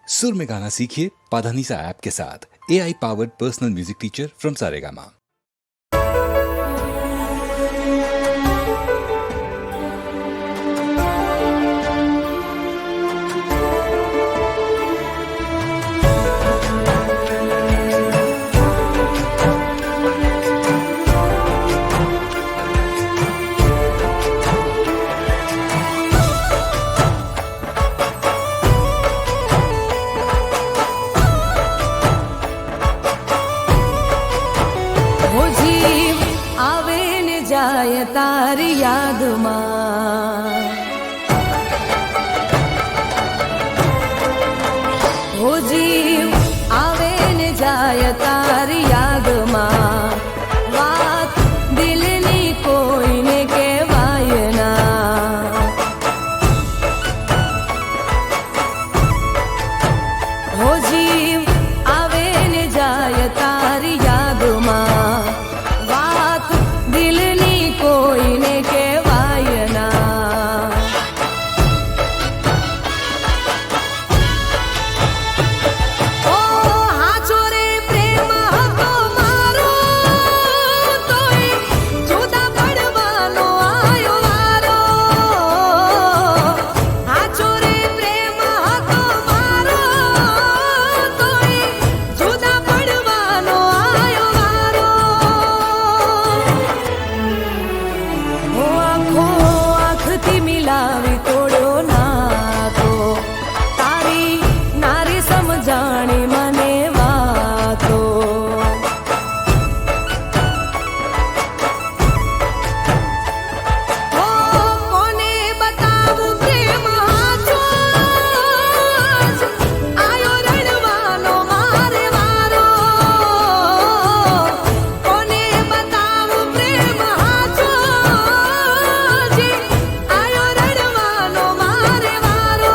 सुर में गाना सीखिए पाधानीसा ऐप के साथ। AI powered personal music teacher from Saregama. जाय तारी याद मां हो जीव आवे ने जाय तारी याद मां વાત દિલની કોઈને કહેવાય ના હો જીવ આવે ને જાય તારી યાદમાં વાત દિલની કોઈને કહેવાય ના ઓ હાચો રે પ્રેમ હતો મારો તોય જુદા પડવાનો આયો વારો હાચો રે પ્રેમ હતો મારો તોય જુદા પડવાનો આયો વારો હો આંખો આંખથી મિલાવી તોડ્યો નાતો તારી નારી સમજાણી મને વાતો હો કોને બતાવું પ્રેમ હાચો આયો રડવાનો મારે વારો કોને બતાવું પ્રેમ હાચો આયો રડવાનો મારે વારો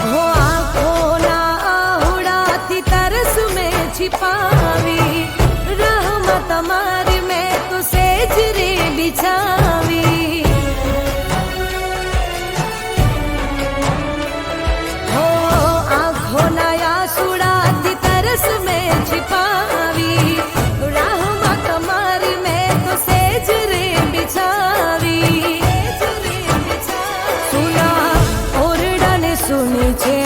हो आँखों ना उड़ाती तरस में छिपावी रहमत हमारी मैं तो सेजरे बिछावी हो आँखों ना उड़ाती तरस में छिपावी रहमत हमारी मैं तो सेजरे बिछावी सुना ओरडा ने सुनी छे